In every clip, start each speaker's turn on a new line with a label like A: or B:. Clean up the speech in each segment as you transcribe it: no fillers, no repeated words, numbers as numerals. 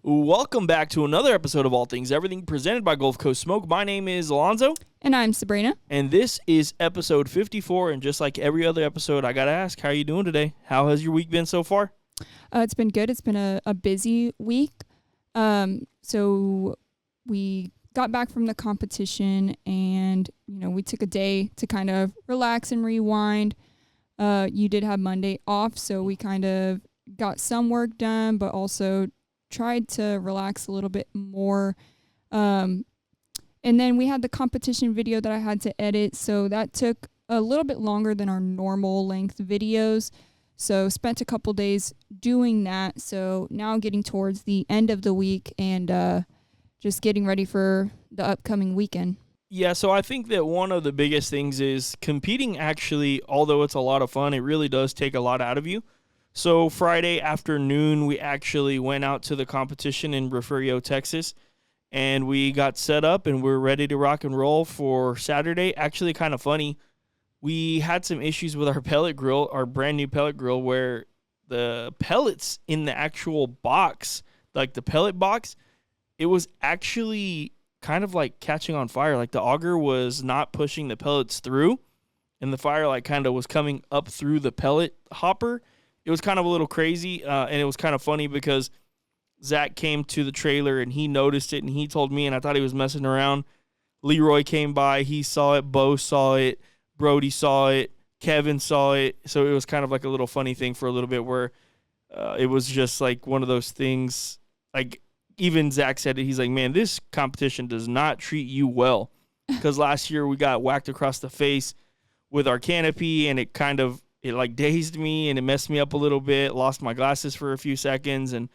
A: Welcome back to another episode of All Things Everything presented by Gulf Coast Smoke. My name is Alonzo.
B: And I'm Sabrina.
A: And this is episode 54. And just like every other episode, I got to ask, how are you doing today? How has your week been so far?
B: It's been good. It's been a busy week. So we got back from the competition and, we took a day to kind of relax and rewind. You did have Monday off, so we kind of got some work done, but also tried to relax a little bit more. And then we had the competition video that I had to edit, so that took a little bit longer than our normal length videos. So spent a couple days doing that. So now getting towards the end of the week and just getting ready for the upcoming weekend.
A: Yeah, so I think that one of the biggest things is competing actually, although it's a lot of fun, it really does take a lot out of you. So Friday afternoon, we actually went out to the competition in Refugio, Texas, and we got set up and we're ready to rock and roll for Saturday. Actually, kind of funny, we had some issues with our pellet grill, our brand new pellet grill, where the pellets in the actual box, like the pellet box, it was actually kind of like catching on fire. Like the auger was not pushing the pellets through, and the fire like kind of was coming up through the pellet hopper. It was kind of a little crazy, and it was kind of funny because Zach came to the trailer and he noticed it and he told me, and I thought he was messing around. Leroy came by, he saw it, Bo saw it, Brody saw it, Kevin saw it. So it was kind of like a little funny thing for a little bit where it was just like one of those things. Like even Zach said it, he's like, man, this competition does not treat you well, because last year we got whacked across the face with our canopy and it like dazed me and it messed me up a little bit, lost my glasses for a few seconds. And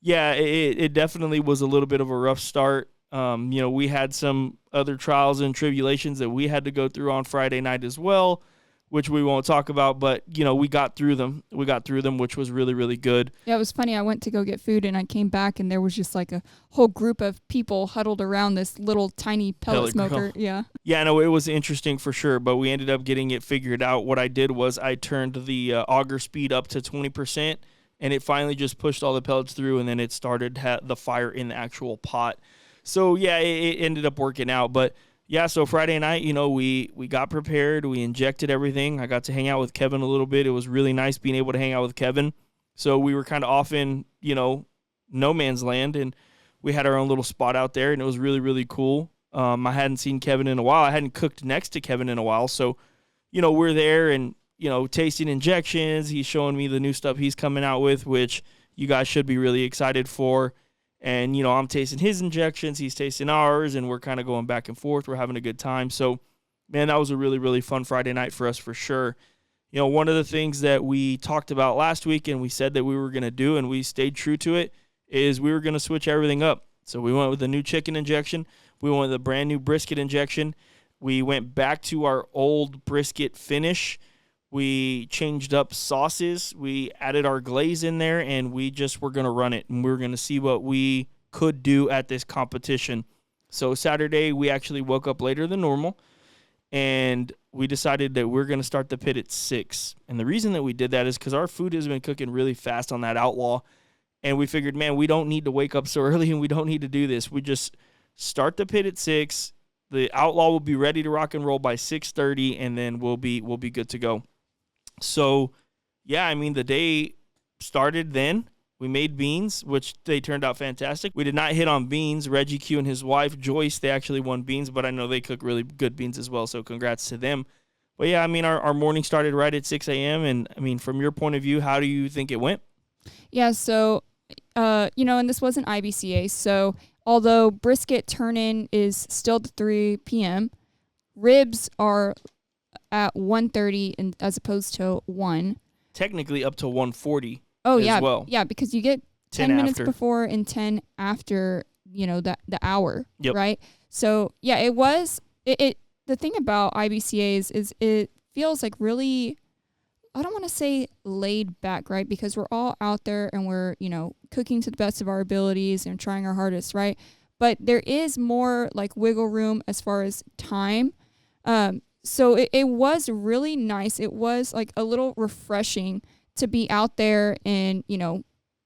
A: yeah, it definitely was a little bit of a rough start. We had some other trials and tribulations that we had to go through on Friday night as well, which we won't talk about, but we got through them. Which was really, really good.
B: Yeah, it was funny. I went to go get food and I came back and there was just like a whole group of people huddled around this little tiny pellet smoker.
A: Grill.
B: Yeah.
A: Yeah, no, it was interesting for sure, but we ended up getting it figured out. What I did was I turned the auger speed up to 20%, and it finally just pushed all the pellets through, and then it started the fire in the actual pot. So yeah, it ended up working out, but yeah, so Friday night, we got prepared. We injected everything. I got to hang out with Kevin a little bit. It was really nice being able to hang out with Kevin. So we were kind of off in, no man's land, and we had our own little spot out there, and it was really, really cool. I hadn't seen Kevin in a while. I hadn't cooked next to Kevin in a while. So, we're there and, tasting injections. He's showing me the new stuff he's coming out with, which you guys should be really excited for. And, I'm tasting his injections, he's tasting ours, and we're kind of going back and forth. We're having a good time. So, man, that was a really, really fun Friday night for us for sure. One of the things that we talked about last week and we said that we were going to do, and we stayed true to it, is we were going to switch everything up. So we went with a new chicken injection. We went with a brand new brisket injection. We went back to our old brisket finish. We changed up sauces. We added our glaze in there, and we just were going to run it, and we were going to see what we could do at this competition. So Saturday, we actually woke up later than normal, and we decided that we're going to start the pit at 6. And the reason that we did that is because our food has been cooking really fast on that Outlaw, and we figured, man, we don't need to wake up so early, and we don't need to do this. We just start the pit at 6. The Outlaw will be ready to rock and roll by 6:30, and then we'll be good to go. So, yeah, the day started then. We made beans, which they turned out fantastic. We did not hit on beans. Reggie Q and his wife, Joyce, they actually won beans, but I know they cook really good beans as well, so congrats to them. But, yeah, our morning started right at 6 a.m., and, from your point of view, how do you think it went?
B: Yeah, so, and this wasn't IBCA, so although brisket turn-in is still at 3 p.m., ribs are at 1:30 and as opposed to 1.
A: Technically up to 1:40.
B: Oh,
A: as
B: yeah.
A: Well.
B: Yeah, because you get 10 minutes before and 10 after, the hour,
A: yep.
B: Right? So, yeah, it was the thing about IBCAs is it feels like really, I don't want to say laid back, right? Because we're all out there and we're, cooking to the best of our abilities and trying our hardest, right? But there is more like wiggle room as far as time. So it was really nice. It was like a little refreshing to be out there and,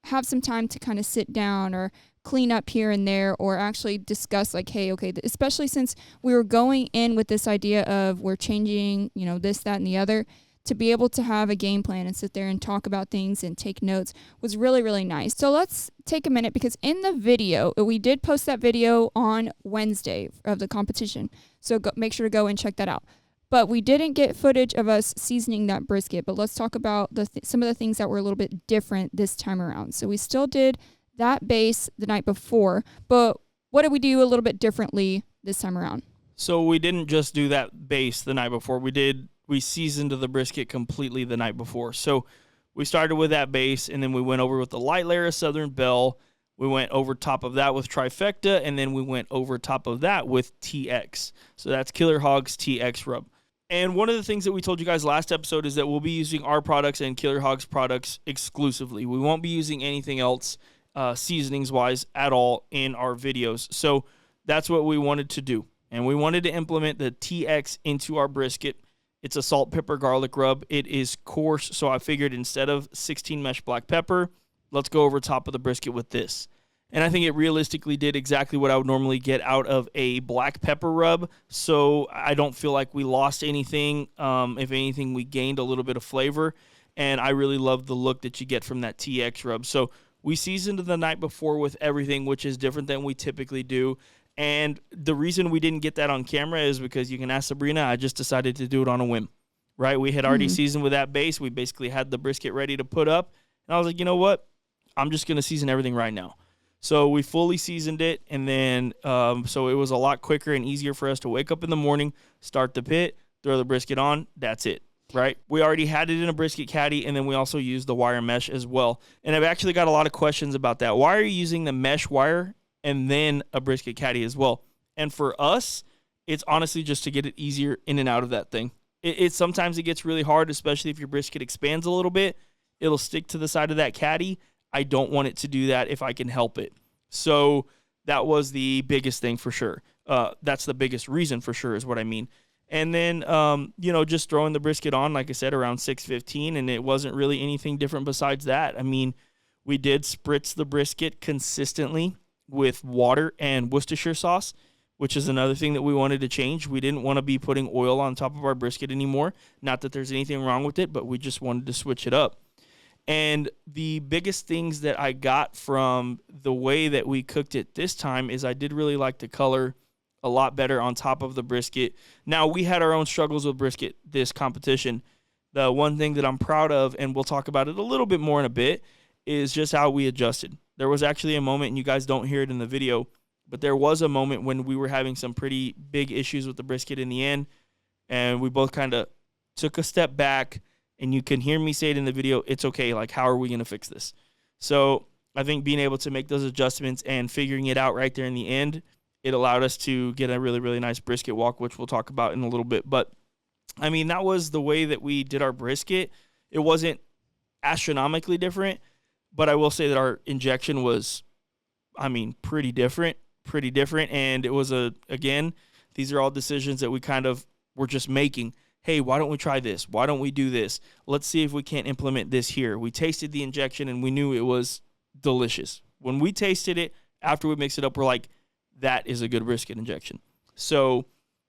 B: have some time to kind of sit down or clean up here and there, or actually discuss like, hey, okay, especially since we were going in with this idea of we're changing, this, that, and the other, to be able to have a game plan and sit there and talk about things and take notes was really, really nice. So let's take a minute, because in the video, we did post that video on Wednesday of the competition. So make sure to go and check that out. But we didn't get footage of us seasoning that brisket. But let's talk about some of the things that were a little bit different this time around. So we still did that base the night before, but what did we do a little bit differently this time around?
A: So we didn't just do that base the night before. We seasoned the brisket completely the night before. So we started with that base, and then we went over with the light layer of Southern Belle. We went over top of that with Trifecta, and then we went over top of that with TX. So that's Killer Hog's TX rub. And one of the things that we told you guys last episode is that we'll be using our products and Killer Hog's products exclusively. We won't be using anything else seasonings-wise at all in our videos. So that's what we wanted to do. And we wanted to implement the TX into our brisket. It's a salt, pepper, garlic rub. It is coarse, so I figured instead of 16 mesh black pepper, let's go over top of the brisket with this. And I think it realistically did exactly what I would normally get out of a black pepper rub, so I don't feel like we lost anything. If anything, we gained a little bit of flavor, and I really love the look that you get from that TX rub. So we seasoned the night before with everything, which is different than we typically do. And the reason we didn't get that on camera is because you can ask Sabrina, I just decided to do it on a whim, right? We had already seasoned with that base. We basically had the brisket ready to put up. And I was like, you know what? I'm just going to season everything right now. So we fully seasoned it. And then so it was a lot quicker and easier for us to wake up in the morning, start the pit, throw the brisket on. That's it. Right? We already had it in a brisket caddy, and then we also used the wire mesh as well. And I've actually got a lot of questions about that. Why are you using the mesh wire and then a brisket caddy as well? And for us, it's honestly just to get it easier in and out of that thing. Sometimes it gets really hard, especially if your brisket expands a little bit. It'll stick to the side of that caddy. I don't want it to do that if I can help it. So that was the biggest thing for sure. That's the biggest reason for sure is what I mean. And then, just throwing the brisket on, like I said, around 6:15, and it wasn't really anything different besides that. I mean, we did spritz the brisket consistently with water and Worcestershire sauce, which is another thing that we wanted to change. We didn't want to be putting oil on top of our brisket anymore. Not that there's anything wrong with it, but we just wanted to switch it up. And the biggest things that I got from the way that we cooked it this time is I did really like the color a lot better on top of the brisket. Now, we had our own struggles with brisket this competition. The one thing that I'm proud of, and we'll talk about it a little bit more in a bit, is just how we adjusted. There was actually a moment, and you guys don't hear it in the video, but there was a moment when we were having some pretty big issues with the brisket in the end, and we both kind of took a step back, and you can hear me say it in the video, it's okay, like, how are we going to fix this? So I think being able to make those adjustments and figuring it out right there in the end, it allowed us to get a really, really nice brisket walk, which we'll talk about in a little bit. But, I mean, that was the way that we did our brisket. It wasn't astronomically different, but I will say that our injection was, pretty different. And it was, again, these are all decisions that we kind of were just making. Hey, why don't we try this? Why don't we do this? Let's see if we can't implement this here. We tasted the injection, and we knew it was delicious. When we tasted it, after we mixed it up, we're like, that is a good brisket injection. So,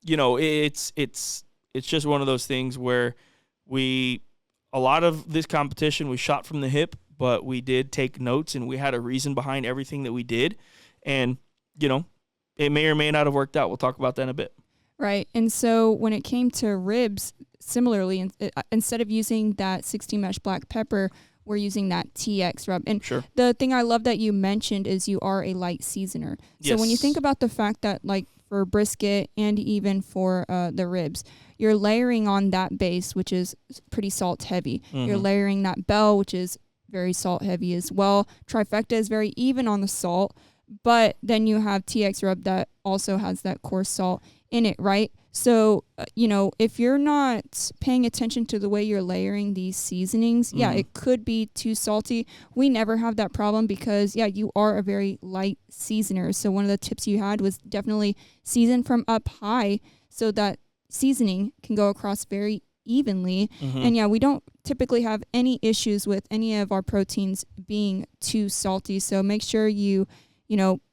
A: it's just one of those things where a lot of this competition, we shot from the hip, but we did take notes, and we had a reason behind everything that we did. And, it may or may not have worked out. We'll talk about that in a bit.
B: Right. And so when it came to ribs, similarly, instead of using that 60 mesh black pepper, we're using that TX rub. And
A: sure.
B: The thing I love that you mentioned is you are a light seasoner. So
A: yes.
B: When you think about the fact that, like, for brisket and even for the ribs, you're layering on that base, which is pretty salt heavy. Mm-hmm. You're layering that bell, which is very salt heavy as well. Trifecta is very even on the salt, but then you have TX rub that also has that coarse salt in it, right? So, if you're not paying attention to the way you're layering these seasonings, it could be too salty. We never have that problem because, you are a very light seasoner. So one of the tips you had was definitely season from up high so that seasoning can go across very evenly. Mm-hmm. And we don't typically have any issues with any of our proteins being too salty. So make sure you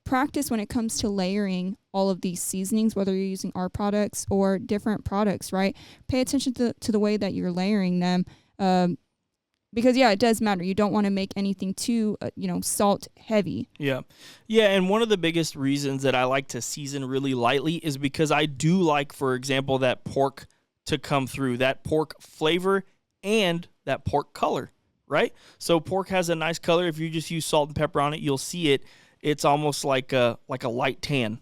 B: practice when it comes to layering all of these seasonings, whether you're using our products or different products, right? Pay attention to the way that you're layering them. Because, it does matter. You don't want to make anything too, salt heavy.
A: Yeah. Yeah, and one of the biggest reasons that I like to season really lightly is because I do like, for example, that pork to come through, that pork flavor and that pork color, right? So pork has a nice color. If you just use salt and pepper on it, you'll see it. It's almost like a light tan.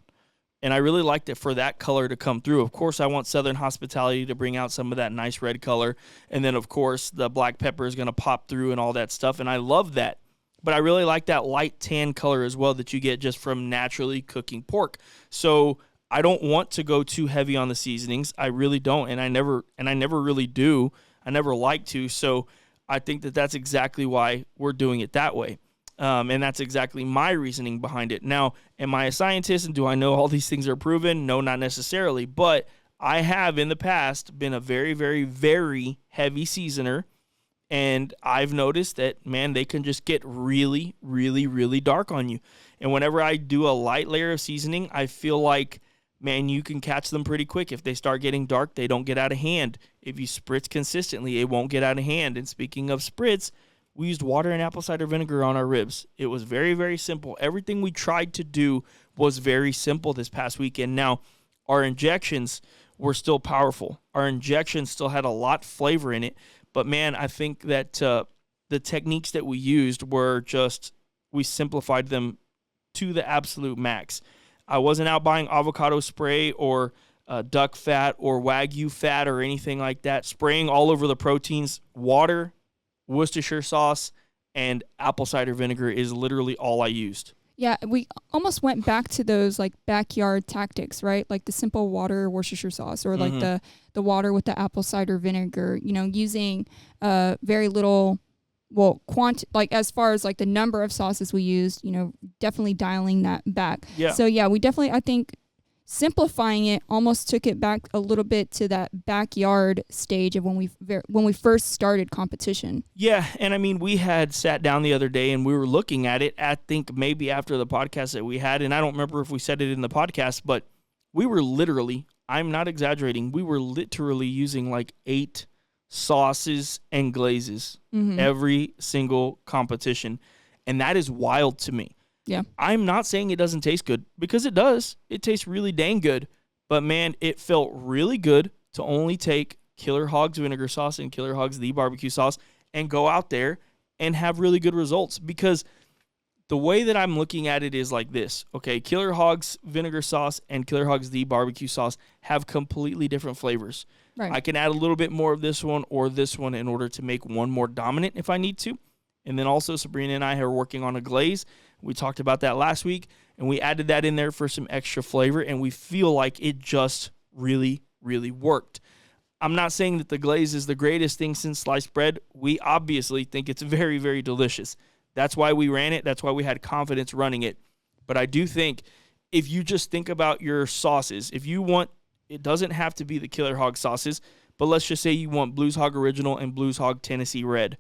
A: And I really liked it for that color to come through. Of course, I want Southern Hospitality to bring out some of that nice red color. And then, of course, the black pepper is going to pop through and all that stuff. And I love that. But I really like that light tan color as well that you get just from naturally cooking pork. So I don't want to go too heavy on the seasonings. I really don't. And I never really do. I never like to. So I think that that's exactly why we're doing it that way. And that's exactly my reasoning behind it. Now, am I a scientist and do I know all these things are proven? No, not necessarily. But I have in the past been a very, very, very heavy seasoner. And I've noticed that, man, they can just get really, really, really dark on you. And whenever I do a light layer of seasoning, I feel like, man, you can catch them pretty quick. If they start getting dark, they don't get out of hand. If you spritz consistently, it won't get out of hand. And speaking of spritz, we used water and apple cider vinegar on our ribs. It was very, very simple. Everything we tried to do was very simple this past weekend. Now, our injections were still powerful. Our injections still had a lot of flavor in it. But, man, I think that the techniques that we used were just, we simplified them to the absolute max. I wasn't out buying avocado spray or duck fat or Wagyu fat or anything like that, spraying all over the proteins. Water, Worcestershire sauce, and apple cider vinegar is literally all I used.
B: Yeah, we almost went back to those like backyard tactics, right? Like the simple water Worcestershire sauce or like the water with the apple cider vinegar, using very little, like as far as like the number of sauces we used, definitely dialing that back.
A: Yeah.
B: So yeah, I think simplifying it almost took it back a little bit to that backyard stage of when we first started competition.
A: Yeah, and I mean, we had sat down the other day and we were looking at it, I think maybe after the podcast that we had, and I don't remember if we said it in the podcast, but we were literally, I'm not exaggerating, we were literally using like 8 sauces and glazes every single competition, and that is wild to me.
B: Yeah.
A: I'm not saying it doesn't taste good, because it does. It tastes really dang good. But, man, it felt really good to only take Killer Hogs vinegar sauce and Killer Hogs the barbecue sauce and go out there and have really good results. Because the way that I'm looking at it is like this. Okay, Killer Hogs vinegar sauce and Killer Hogs the barbecue sauce have completely different flavors.
B: Right.
A: I can add a little bit more of this one or this one in order to make one more dominant if I need to. And then also Sabrina and I are working on a glaze. We talked about that last week, and we added that in there for some extra flavor, and we feel like it just really, really worked. I'm not saying that the glaze is the greatest thing since sliced bread. We obviously think it's very, very delicious. That's why we ran it. That's why we had confidence running it. But I do think if you just think about your sauces, if you want, it doesn't have to be the Killer Hog sauces, but let's just say you want Blues Hog Original and Blues Hog Tennessee Red.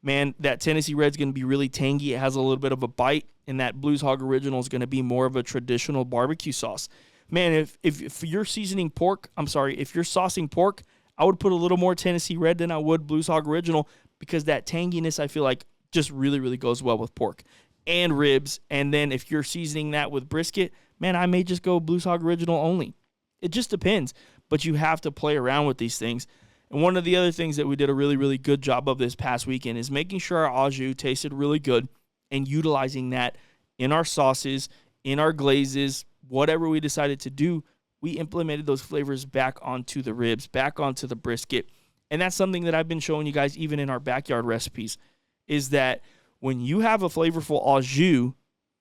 A: Man, that Tennessee Red's going to be really tangy. It has a little bit of a bite, and that Blues Hog Original is going to be more of a traditional barbecue sauce. Man, if you're seasoning pork, if you're saucing pork, I would put a little more Tennessee Red than I would Blues Hog Original, because that tanginess, I feel like, just really, really goes well with pork and ribs. And then if you're seasoning that with brisket, man, I may just go Blues Hog Original only. It just depends, but you have to play around with these things. And one of the other things that we did a really, really good job of this past weekend is making sure our au jus tasted really good and utilizing that in our sauces, in our glazes, whatever we decided to do. We implemented those flavors back onto the ribs, back onto the brisket. And that's something that I've been showing you guys even in our backyard recipes, is that when you have a flavorful au jus,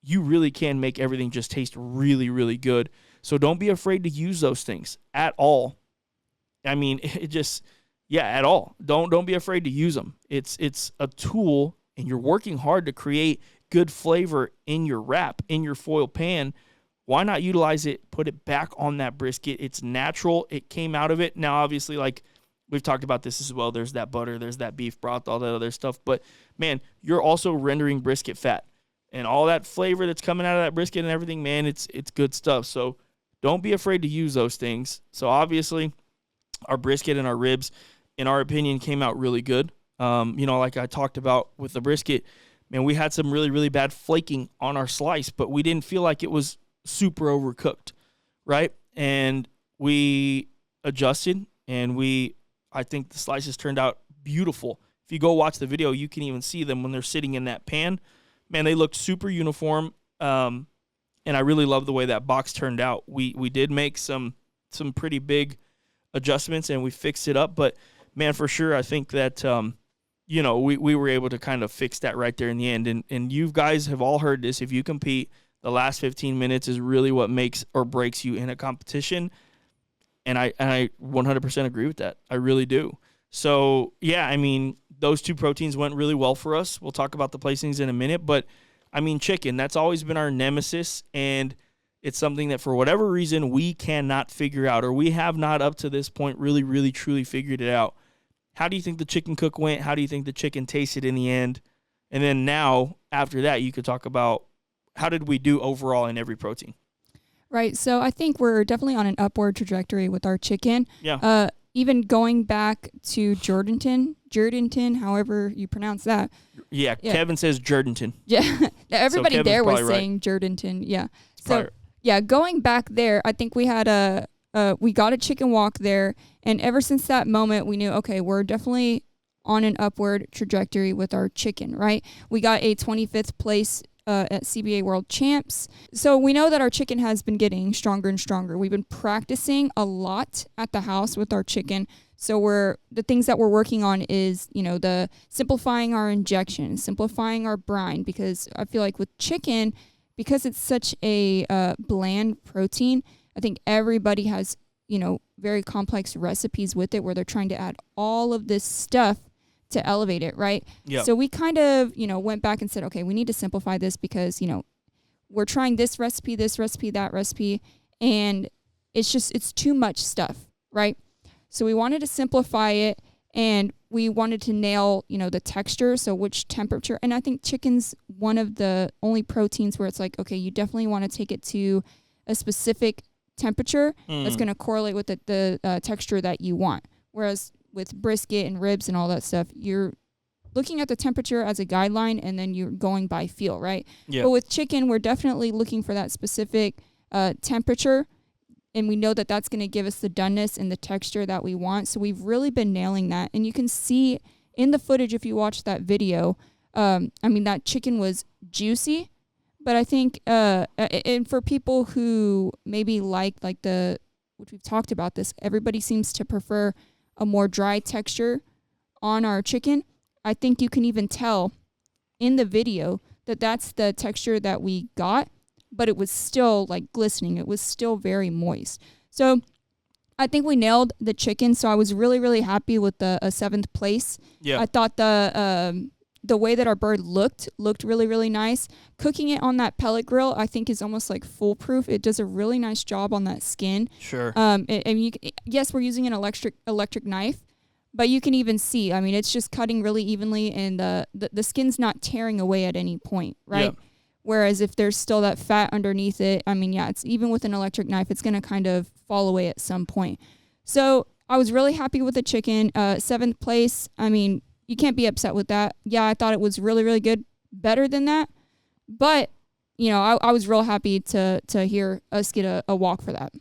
A: you really can make everything just taste really, really good. So don't be afraid to use those things at all. I mean, at all. Don't be afraid to use them. It's a tool, and you're working hard to create good flavor in your wrap, in your foil pan. Why not utilize it, put it back on that brisket? It's natural. It came out of it. Now, obviously, like we've talked about this as well, there's that butter, there's that beef broth, all that other stuff. But, man, you're also rendering brisket fat. And all that flavor that's coming out of that brisket and everything, man, it's good stuff. So don't be afraid to use those things. So obviously, our brisket and our ribs, in our opinion, came out really good. Like I talked about with the brisket, man, we had some really, really bad flaking on our slice, but we didn't feel like it was super overcooked, right? And we adjusted, and I think the slices turned out beautiful. If you go watch the video, you can even see them when they're sitting in that pan. Man, they look super uniform, and I really love the way that box turned out. We did make some pretty big adjustments, and we fixed it up, but man, for sure, I think that we were able to kind of fix that right there in the end. And you guys have all heard this. If you compete, the last 15 minutes is really what makes or breaks you in a competition. And I 100% agree with that. I really do. So, yeah, I mean, those two proteins went really well for us. We'll talk about the placings in a minute. But, I mean, chicken, that's always been our nemesis. And it's something that for whatever reason we cannot figure out, or we have not up to this point really, really, truly figured it out. How do you think the chicken cook went? How do you think the chicken tasted in the end? And then now, after that, you could talk about how did we do overall in every protein?
B: Right. So I think we're definitely on an upward trajectory with our chicken.
A: Yeah.
B: Even going back to Jordanton, however you pronounce that.
A: Yeah. Kevin says Jordanton.
B: Yeah. Everybody
A: so
B: there was
A: right.
B: saying Jordanton. Yeah. So,
A: probably.
B: Yeah, going back there, I think we had we got a chicken walk there. And ever since that moment, we knew, okay, we're definitely on an upward trajectory with our chicken, right? We got a 25th place at CBA World Champs. So we know that our chicken has been getting stronger and stronger. We've been practicing a lot at the house with our chicken. So the things that we're working on is, the simplifying our injection, simplifying our brine, because I feel like with chicken, because it's such a bland protein, I think everybody has, very complex recipes with it where they're trying to add all of this stuff to elevate it, right?
A: Yep.
B: So we kind of, went back and said, okay, we need to simplify this because, we're trying this recipe, that recipe, and it's too much stuff, right? So we wanted to simplify it, and we wanted to nail, the texture, so which temperature. And I think chicken's one of the only proteins where it's like, okay, you definitely want to take it to a specific temperature that's going to correlate with the texture that you want. Whereas with brisket and ribs and all that stuff, you're looking at the temperature as a guideline, and then you're going by feel, right?
A: Yeah.
B: But with chicken, we're definitely looking for that specific temperature, and we know that that's going to give us the doneness and the texture that we want. So we've really been nailing that. And you can see in the footage, if you watch that video, that chicken was juicy. But I think, and for people who maybe like which we've talked about this, everybody seems to prefer a more dry texture on our chicken. I think you can even tell in the video that that's the texture that we got, but it was still like glistening. It was still very moist. So I think we nailed the chicken. So I was really, really happy with the 7th place.
A: Yeah.
B: I thought the way that our bird looked really, really nice. Cooking it on that pellet grill, I think, is almost like foolproof. It does a really nice job on that skin.
A: Sure.
B: Yes, we're using an electric knife, but you can even see, it's just cutting really evenly, and the skin's not tearing away at any point, right?
A: Yep.
B: Whereas if there's still that fat underneath it, it's even with an electric knife, it's going to kind of fall away at some point. So I was really happy with the chicken. 7th place, you can't be upset with that. Yeah, I thought it was really, really good, better than that. But, I was real happy to hear us get a walk for that.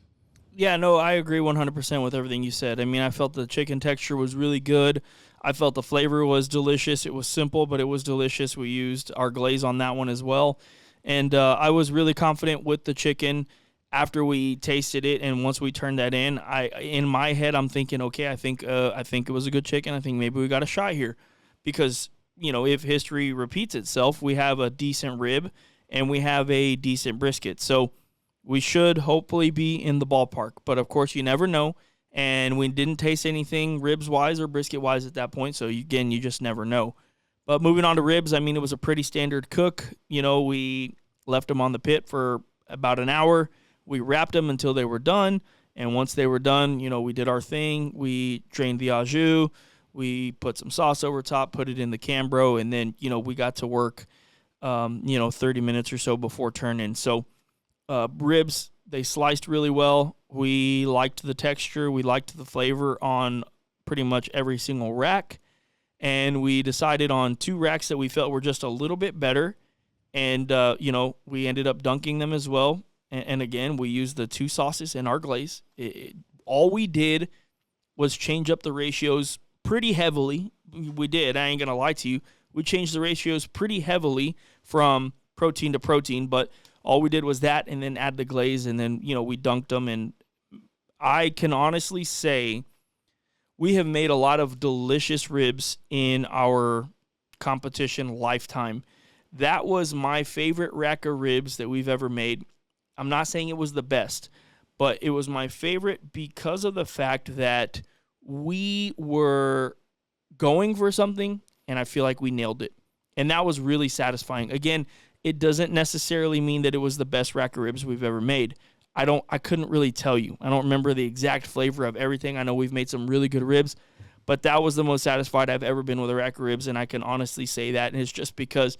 A: Yeah, no, I agree 100% with everything you said. I felt the chicken texture was really good. I felt the flavor was delicious. It was simple, but it was delicious. We used our glaze on that one as well. And I was really confident with the chicken after we tasted it, and once we turned that in my head, I'm thinking, okay, I think it was a good chicken. I think maybe we got a shot here, because if history repeats itself, we have a decent rib and we have a decent brisket, so we should hopefully be in the ballpark. But of course, you never know, and we didn't taste anything ribs wise or brisket wise at that point. So again, you just never know. But moving on to ribs, it was a pretty standard cook. We left them on the pit for about an hour. We wrapped them until they were done, and once they were done, we did our thing. We drained the au jus, we put some sauce over top, put it in the Cambro, and then, we got to work 30 minutes or so before turn-in. So ribs, they sliced really well. We liked the texture. We liked the flavor on pretty much every single rack. And we decided on 2 racks that we felt were just a little bit better. And, we ended up dunking them as well. And again, we used the 2 sauces in our glaze. All we did was change up the ratios pretty heavily. We did. I ain't going to lie to you. We changed the ratios pretty heavily from protein to protein, but all we did was that and then add the glaze, and then, we dunked them. And I can honestly say we have made a lot of delicious ribs in our competition lifetime. That was my favorite rack of ribs that we've ever made. I'm not saying it was the best, but it was my favorite because of the fact that we were going for something, and I feel like we nailed it. And that was really satisfying. Again, it doesn't necessarily mean that it was the best rack of ribs we've ever made. I couldn't really tell you. I don't remember the exact flavor of everything. I know we've made some really good ribs, but that was the most satisfied I've ever been with a rack of ribs, and I can honestly say that. And it's just because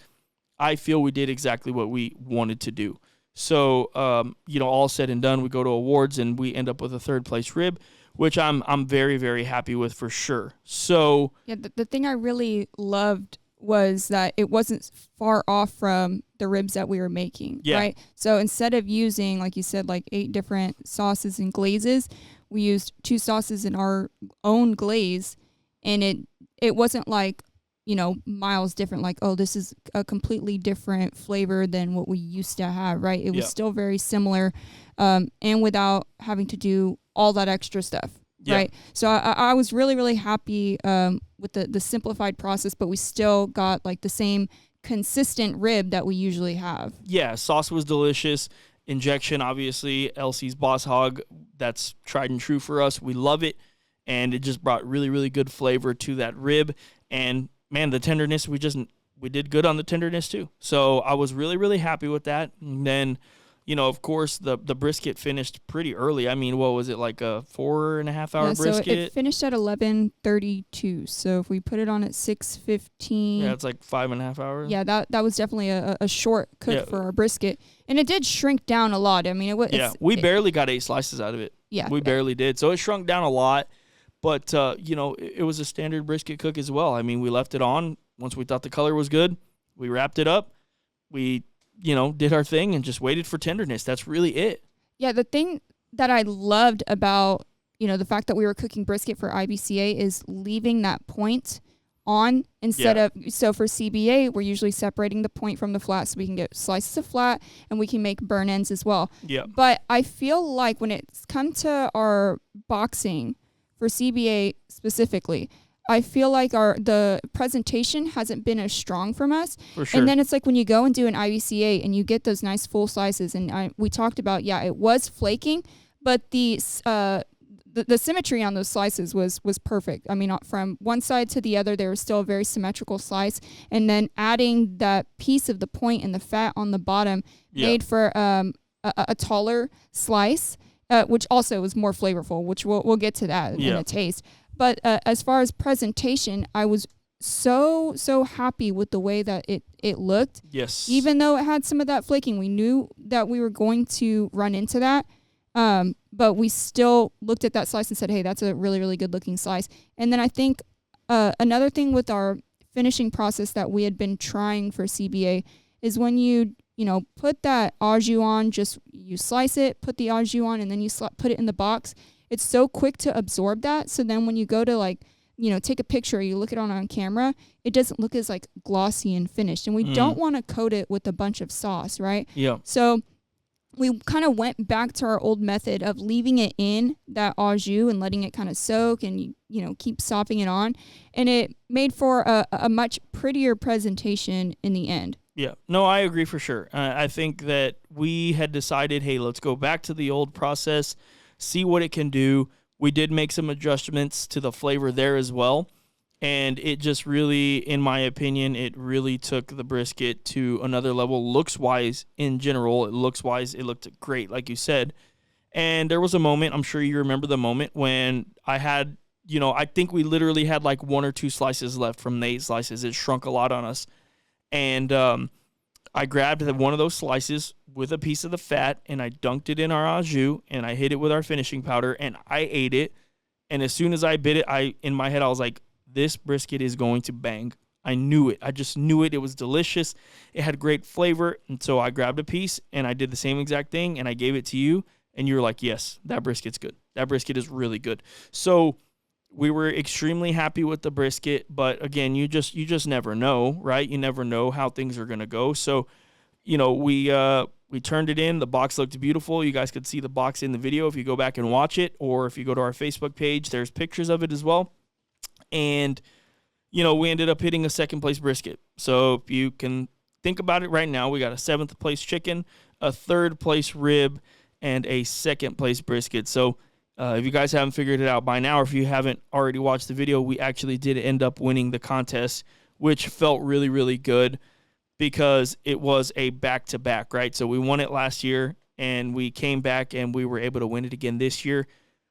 A: I feel we did exactly what we wanted to do. So, all said and done, we go to awards, and we end up with a 3rd place rib, which I'm very, very happy with for sure. So
B: yeah, the thing I really loved was that it wasn't far off from the ribs that we were making, right? So instead of using, like you said, like 8 different sauces and glazes, we used 2 sauces in our own glaze, and it wasn't like, miles different, like, oh, this is a completely different flavor than what we used to have, right? It was still very similar, and without having to do all that extra stuff. Right. So I was really, really happy with the simplified process, but we still got like the same consistent rib that we usually have.
A: Yeah, sauce was delicious. Injection, obviously, Elsie's Boss Hog, that's tried and true for us. We love it, and it just brought really, really good flavor to that rib. And, man, the tenderness, we did good on the tenderness too. So I was really, really happy with that. And then, of course, the brisket finished pretty early. I mean, what was it, like a 4.5-hour brisket?
B: So it finished at 11:32. So if we put it on at 6:15,
A: yeah, it's like 5.5 hours.
B: Yeah, that was definitely a short cook for our brisket, and it did shrink down a lot. I mean, it was.
A: Yeah, we barely got 8 slices out of it.
B: Yeah,
A: we barely did. So it shrunk down a lot, but it was a standard brisket cook as well. I mean, we left it on once we thought the color was good. We wrapped it up. We did our thing and just waited for tenderness. That's really it.
B: Yeah, the thing that I loved about, the fact that we were cooking brisket for IBCA is leaving that point on instead of, so for CBA, we're usually separating the point from the flat so we can get slices of flat and we can make burn ends as well.
A: Yeah.
B: But I feel like when it's come to our boxing for CBA specifically, I feel like the presentation hasn't been as strong from us.
A: For sure.
B: And then it's like when you go and do an IBCA and you get those nice full slices, and we talked about, it was flaking, but the symmetry on those slices was perfect. I mean, from one side to the other, there was still a very symmetrical slice. And then adding that piece of the point and the fat on the bottom made for a taller slice, which also was more flavorful, which we'll get to that in the taste. But as far as presentation, I was so happy with the way that it looked.
A: Yes.
B: Even though it had some of that flaking, we knew that we were going to run into that. But we still looked at that slice and said, hey, that's a really, really good looking slice. And then I think another thing with our finishing process that we had been trying for CBA is when you put that au jus on, just you slice it, put the au jus on, and then you put it in the box. It's so quick to absorb that. So then when you go to take a picture, or you look it on camera, it doesn't look as glossy and finished. And we don't want to coat it with a bunch of sauce, right?
A: Yeah.
B: So we kind of went back to our old method of leaving it in that au jus and letting it kind of soak and, keep sopping it on. And it made for a much prettier presentation in the end.
A: Yeah. No, I agree for sure. I think that we had decided, hey, let's go back to the old process, see what it can do. We did make some adjustments to the flavor there as well. And it just really, in my opinion, it really took the brisket to another level. Looks-wise, in general, it looked great, like you said. And there was a moment, I'm sure you remember the moment, when I had, I think we literally had 1 or 2 slices left from the 8 slices. It shrunk a lot on us. And I grabbed one of those slices with a piece of the fat, and I dunked it in our au jus, and I hit it with our finishing powder, and I ate it. And as soon as I bit it, in my head, I was like, this brisket is going to bang. I knew it. I just knew it. It was delicious. It had great flavor. And so I grabbed a piece, and I did the same exact thing, and I gave it to you. And you were like, yes, that brisket's good. That brisket is really good. So we were extremely happy with the brisket. But, again, you just never know, right? You never know how things are going to go. So, we turned it in. The box looked beautiful. You guys could see the box in the video if you go back and watch it. Or if you go to our Facebook page, there's pictures of it as well. And we ended up hitting a second-place brisket. So if you can think about it right now, we got a 7th-place chicken, a 3rd-place rib, and a 2nd-place brisket. So if you guys haven't figured it out by now, or if you haven't already watched the video, we actually did end up winning the contest, which felt really, really good because it was a back-to-back, right? So we won it last year, and we came back, and we were able to win it again this year,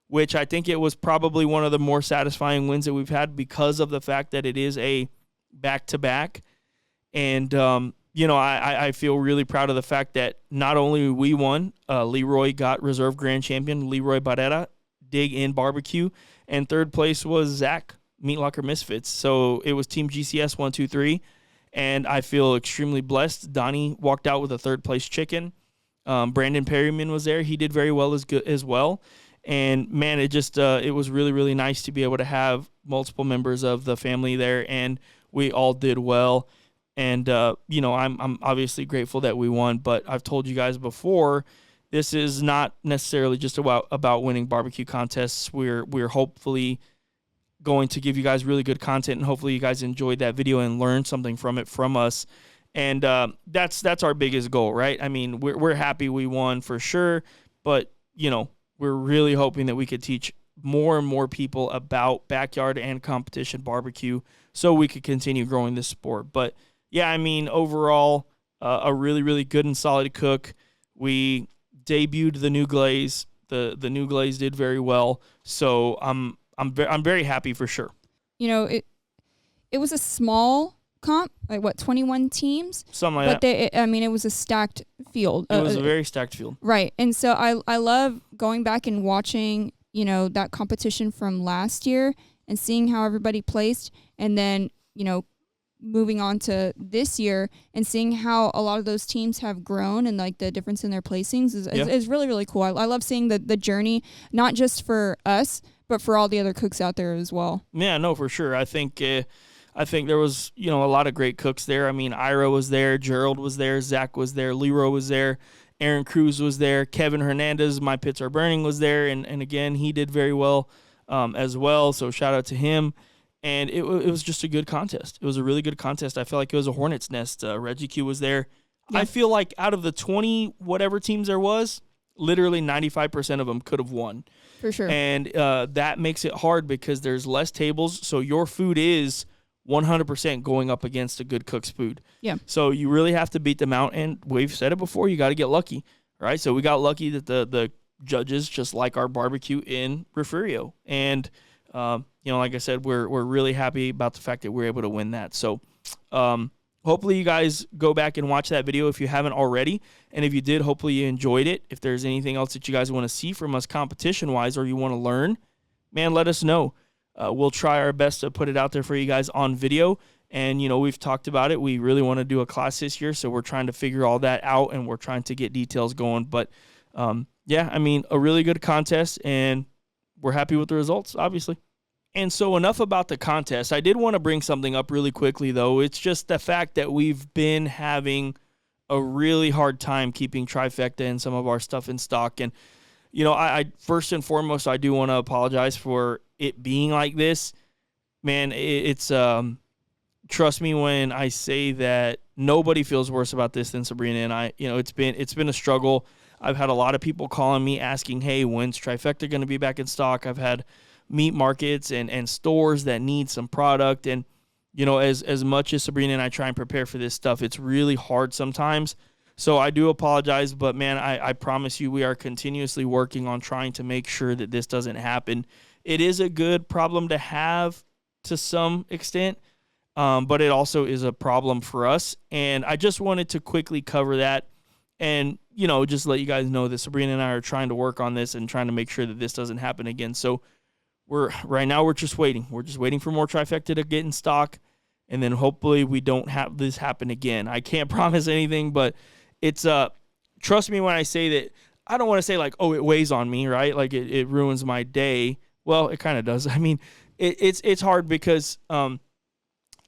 A: which I think it was probably one of the more satisfying wins that we've had because of the fact that it is a back-to-back. And, I feel really proud of the fact that not only we won, Leroy got reserve grand champion, Leroy Barrera, Dig In Barbecue, and 3rd place was Zach, Meat Locker Misfits. So it was Team GCS 1, 2, 3, and I feel extremely blessed. Donnie walked out with a 3rd-place chicken. Brandon Perryman was there. He did very well as well. And, man, it was really, really nice to be able to have multiple members of the family there, and we all did well. And, I'm obviously grateful that we won, but I've told you guys before, this is not necessarily just about winning barbecue contests. We're hopefully going to give you guys really good content, and hopefully you guys enjoyed that video and learned something from it from us. And that's our biggest goal, right? I mean, we're happy we won for sure, but, we're really hoping that we could teach more and more people about backyard and competition barbecue so we could continue growing this sport. But, yeah, I mean, overall, a really, really good and solid cook. We debuted the new glaze. The new glaze did very well. So I'm very happy for sure.
B: It was a small comp, 21 teams?
A: Something like
B: that. But it was a stacked field.
A: It was a very stacked field.
B: Right. And so I love going back and watching, that competition from last year and seeing how everybody placed, and then, moving on to this year and seeing how a lot of those teams have grown and like the difference in their placings is really, really cool. I love seeing the journey, not just for us, but for all the other cooks out there as well.
A: Yeah, no, for sure. I think there was, a lot of great cooks there. I mean, Ira was there, Gerald was there, Zach was there, Leroy was there, Aaron Cruz was there, Kevin Hernandez, My Pits Are Burning, was there, and again, he did very well as well, so shout out to him. And it was just a good contest. It was a really good contest. I felt like it was a hornet's nest. Reggie Q was there. Yeah. I feel like out of the 20 whatever teams there was, literally 95% of them could have won.
B: For sure.
A: And that makes it hard because there's less tables, so your food is 100% going up against a good cook's food.
B: Yeah.
A: So you really have to beat them out, and we've said it before, you got to get lucky, right? So we got lucky that the judges just like our barbecue in Refugio. And, like I said, we're really happy about the fact that we're able to win that. So hopefully you guys go back and watch that video if you haven't already. And if you did, hopefully you enjoyed it. If there's anything else that you guys want to see from us competition-wise or you want to learn, man, let us know. We'll try our best to put it out there for you guys on video. And, we've talked about it. We really want to do a class this year, so we're trying to figure all that out, and we're trying to get details going. But, a really good contest, and we're happy with the results, obviously. And so enough about the contest. I did want to bring something up really quickly, though. It's just the fact that we've been having a really hard time keeping Trifecta and some of our stuff in stock. And, I first and foremost, I do want to apologize for it being like this. Man, it's trust me when I say that nobody feels worse about this than Sabrina and I. It's been a struggle. I've had a lot of people calling me asking, hey, when's Trifecta going to be back in stock? I've had meat markets and stores that need some product. And, as much as Sabrina and I try and prepare for this stuff, it's really hard sometimes. So I do apologize, but, man, I promise you we are continuously working on trying to make sure that this doesn't happen. It is a good problem to have to some extent. but it also is a problem for us. And I just wanted to quickly cover that and, just let you guys know that Sabrina and I are trying to work on this and trying to make sure that this doesn't happen again. So right now we're just waiting. We're just waiting for more Trifecta to get in stock, and then hopefully we don't have this happen again. I can't promise anything, but it's trust me when I say that. I don't want to say like, oh, it weighs on me, right? Like it ruins my day. Well, it kind of does. I mean, it's hard because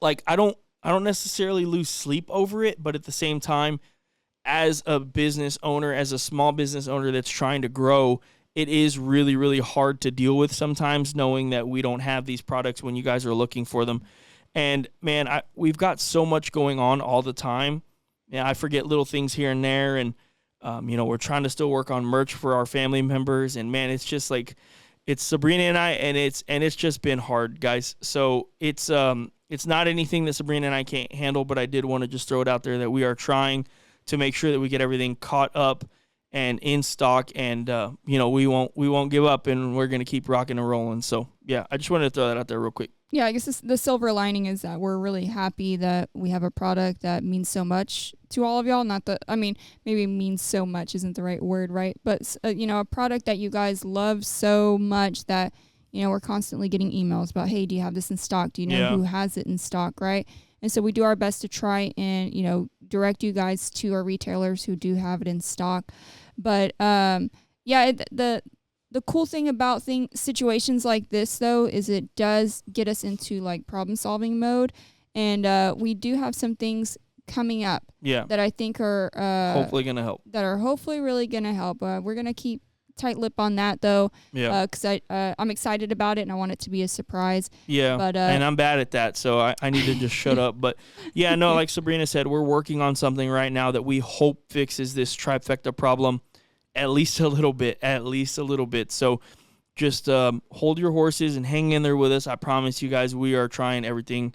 A: like I don't necessarily lose sleep over it, but at the same time, as a business owner, as a small business owner that's trying to grow, it is really, really hard to deal with sometimes, knowing that we don't have these products when you guys are looking for them. And man, we've got so much going on all the time. Yeah, I forget little things here and there, and we're trying to still work on merch for our family members. And man, it's just like it's Sabrina and I, and it's just been hard, guys. So it's not anything that Sabrina and I can't handle, but I did want to just throw it out there that we are trying to make sure that we get everything caught up and in stock, and we won't give up, and we're gonna keep rocking and rolling. So yeah, I just wanted to throw that out there real quick.
B: Yeah, I guess the silver lining is that we're really happy that we have a product that means so much to all of y'all. Not that, I mean, maybe means so much isn't the right word, right? But a product that you guys love so much that we're constantly getting emails about, hey, do you have this in stock? Do you know who has it in stock, right? And so we do our best to try and direct you guys to our retailers who do have it in stock. But the cool thing about situations like this, though, is it does get us into like problem solving mode, and we do have some things coming up that I think are
A: hopefully gonna help.
B: That are hopefully really gonna help. We're gonna keep tight lip on that though, because I'm excited about it and I want it to be a surprise. But
A: and I'm bad at that, so I need to just shut up. But yeah, no, like Sabrina said, we're working on something right now that we hope fixes this trifecta problem at least a little bit. So just hold your horses and hang in there with us. I promise you guys, we are trying everything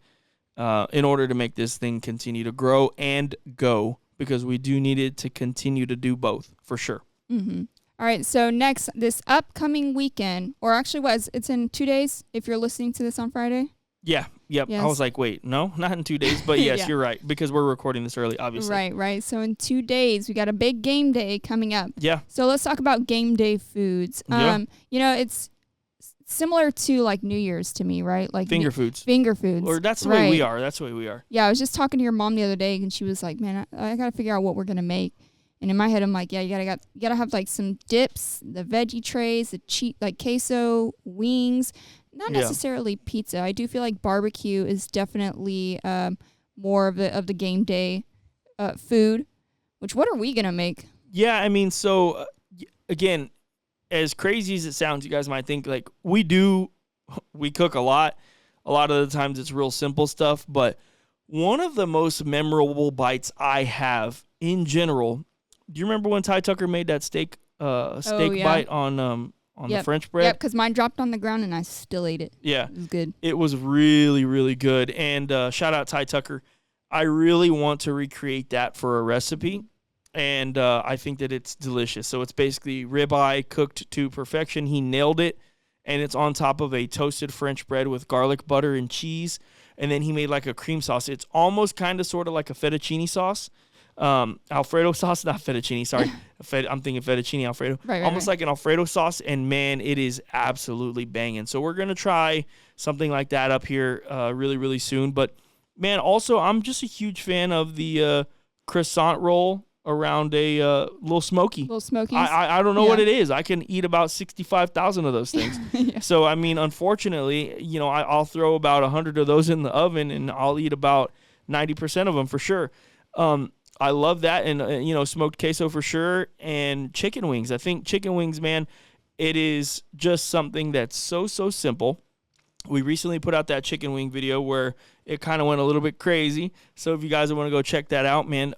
A: in order to make this thing continue to grow and go, because we do need it to continue to do both for sure.
B: Mm-hmm. All right, so next, this upcoming weekend, or actually it's in 2 days if you're listening to this on Friday?
A: Yeah, yep. Yes. I was like, wait, no, not in 2 days, but yes, you're right, because we're recording this early, obviously.
B: Right. So in 2 days, we got a big game day coming up.
A: Yeah.
B: So let's talk about game day foods. It's similar to like New Year's to me, right? Like
A: finger foods.
B: Or
A: that's the way we are. That's the way we are.
B: Yeah, I was just talking to your mom the other day, and she was like, man, I got to figure out what we're going to make. And in my head, I'm like, yeah, you gotta have like some dips, the veggie trays, the like queso, wings, not necessarily pizza. I do feel like barbecue is definitely more of the game day food. What are we gonna make?
A: Yeah, I mean, so again, as crazy as it sounds, you guys might think like we cook a lot. A lot of the times it's real simple stuff, but one of the most memorable bites I have in general. Do you remember when Ty Tucker made that steak bite on the French bread?
B: Yep, because mine dropped on the ground and I still ate it.
A: Yeah.
B: It was good.
A: It was really, really good. And shout out Ty Tucker. I really want to recreate that for a recipe, and I think that it's delicious. So it's basically ribeye cooked to perfection. He nailed it, and it's on top of a toasted French bread with garlic butter and cheese, and then he made like a cream sauce. It's almost kind of sort of like a fettuccine sauce. Alfredo sauce, not fettuccine, sorry. I'm thinking fettuccine Alfredo.
B: Right,
A: almost like an Alfredo sauce, and man, it is absolutely banging. So we're going to try something like that up here really, really soon. But man, also, I'm just a huge fan of the croissant roll around a little smoky.
B: Little smokies?
A: I don't know what it is. I can eat about 65,000 of those things.
B: Yeah.
A: So, I mean, unfortunately, I'll throw about 100 of those in the oven, and I'll eat about 90% of them for sure. I love that, and smoked queso for sure, and chicken wings. I think chicken wings, man, it is just something that's so simple. We recently put out that chicken wing video where it kind of went a little bit crazy. So if you guys want to go check that out, man,